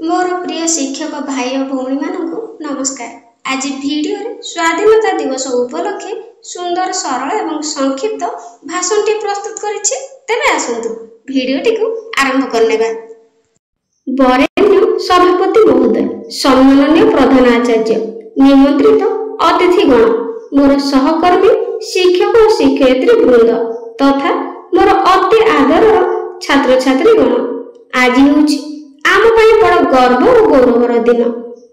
मोर प्रिय शिक्षक भाई और भौणी मानू नमस्कार। आज वीडियो रे स्वाधीनता दिवस उपलक्षे सुंदर सरल एवं संक्षिप्त भाषण प्रस्तुत करिछि। तेबे आसंतु वीडियोटी को आरंभ करनेबा। बरेण्य सभापति महोदय, सम्माननीय प्रधान आचार्य, निमंत्रित अतिथिगण, मोर सहकर्मी शिक्षक और शिक्षयित्री वृंद तथा मोर अति आदर छात्र छात्रीगण, आज होछि आम बड़ गर्व और गौरवर दिन।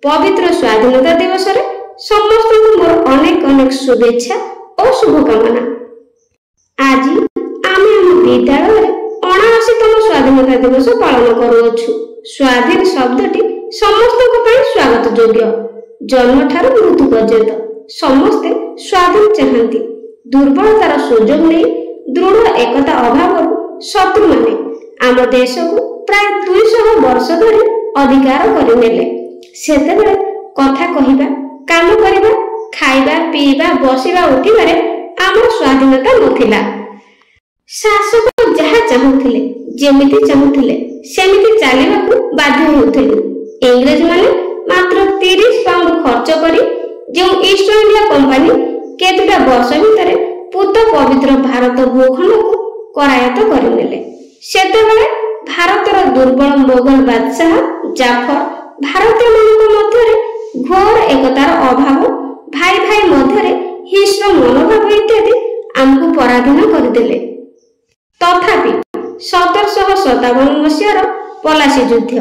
पवित्र स्वाधीनता दिवस रे समस्त मोर अनेक अनेक शुभेच्छा और शुभकामना। आज आम विद्यालय 79तम स्वाधीनता दिवस पालन करुअछु। स्वाधीन शब्दटी समस्त स्वागत योग्य। जन्म ठारू मृत्यु पर्यंत समस्ते स्वाधीन चाहती। दुर्बलतार सुजोग नहीं दृढ़ एकता अभाव शत्रु माने आम देश को प्राय 200 वर्ष धरी अधिकार करिनेले। सेतेबेले कथा कहिबा, काम करिबा, खाइबा, पीबा, बसिबा, उठिबारे आमर स्वाधीनता नथिला। शासक जहा चाहुथिले, जेमिति चाहुथिले सेमिति चालिबाकू बाध्य होउथिले। इंग्रज माने मात्र 30 पाउंड खर्च करी जो ईस्ट इंडिया कंपनी केतुटा वर्ष भितरे पूत पवित्र भारत भूखंड को करायत्त करिनेले। सेतेबेले भारतर दुर्बल मोगल बादशाह जाफर भारतीय मानक मध्य घोर एकतार अभाव, भाई भाई मध्य हिंस्र मनोभाव इत्यादि आमको पराधीन करदेले। तथापि 1757 मसीहार पलासी युद्ध,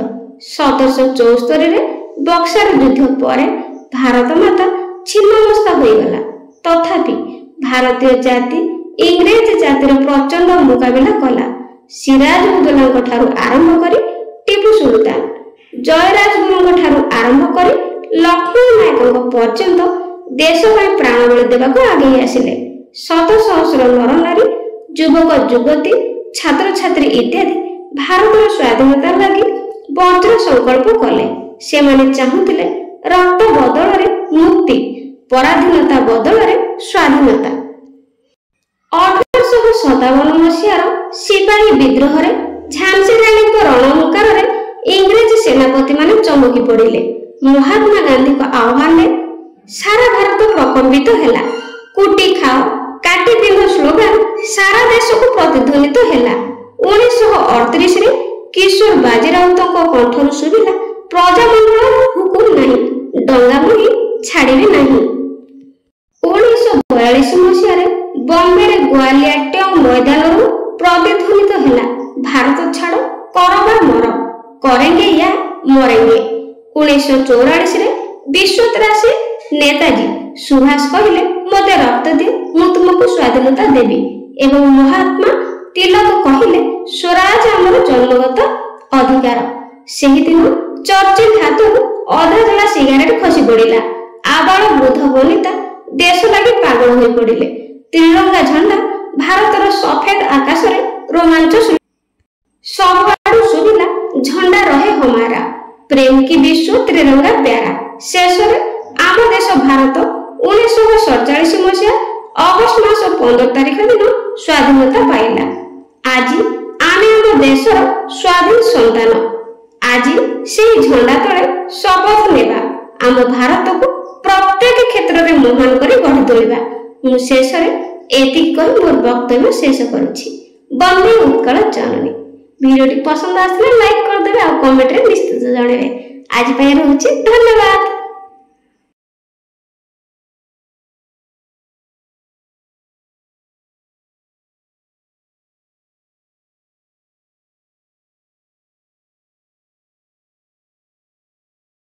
1774 रे बक्सर युद्ध पर भारत माता छिन्नमस्ता होइगला। तथापि भारतीय जाति इंग्रेज जातिर प्रचंड मुकाबिला कला। सिराज उद्दौला ठारू आरंभ करी टीपू सुल्तान, जयराज गुरु ठारू आरंभ करी लक्ष्मण नायक पर्यंत देश में प्राण बलि देवाक आगे आसिले। शत सहस्र नर नारी, युवक युवती, छात्र छात्री इत्यादि भारतर स्वाधीनता लगी वज्र संकल्प कले। से माने चाहुतिले रक्त बदल रे मुक्ति, पराधीनता बदल रे स्वाधीनता। 1857 मसीहार सिपाही विद्रोह रे झांसी रानी को रणमुकार रे इंग्रेज सेनापति माने चमकी पड़िले। महात्मा गांधी को आह्वान ने सारा भारत प्रकम्पित हैला। कुटी खाओ काटी पिंध स्लोगान सारा देश को प्रतिध्वनित हैला। 1938 रे किशोर बाजीराउत को कंठर सुबिला, प्रजामंडल हुकुम नहीं, डंगा मुही छाड़िबे नहीं। 1942 मसीह रे बॉम्बे रे ग्वालियर टैंक मैदान प्रतिध्वनित हैला, भारत छाड़ो करबा मर, करेंगे या मरेंगे। 1944 रे विश्वत्रासी नेताजी सुभाष कहले मते रक्त दियो मु तुमको स्वाधीनता देबी। एवं महात्मा तिलक कहले स्वराज आमर जन्मगत अधिकार। सेही दिन चर्चिल हाथरू अधा जला सिगारेट खसी पड़िला। आबाल वृद्ध वनिता देश लगी पागल होई पड़िले। त्रिरंगा झंडा भारतर सफेद आकाश रे रोमांच सबआडू सुबिला, झंडा रहे हमारा, प्रेम की विश्व त्रिरंगा प्यारा। शेष रे आम देश भारत 1947 मसीहा अगस्त मास 15 तारिख दिन स्वाधीनता पाइला। आज आमे आम देशर स्वाधीन संतान। आज से झंडा तले शपथ नेबा, आम भारत को प्रत्येक क्षेत्र में महान करी गढ़ी तोलिबा। मु शेष रे एतिक कहि मोर वक्तव्य शेष करूछि। बंदे उत्कल जननी। वीडियोटी पसंद आसले लाइक कर देबे और कमेंट रे निश्चित जणेबे। आज पे रहउछि, धन्यवाद।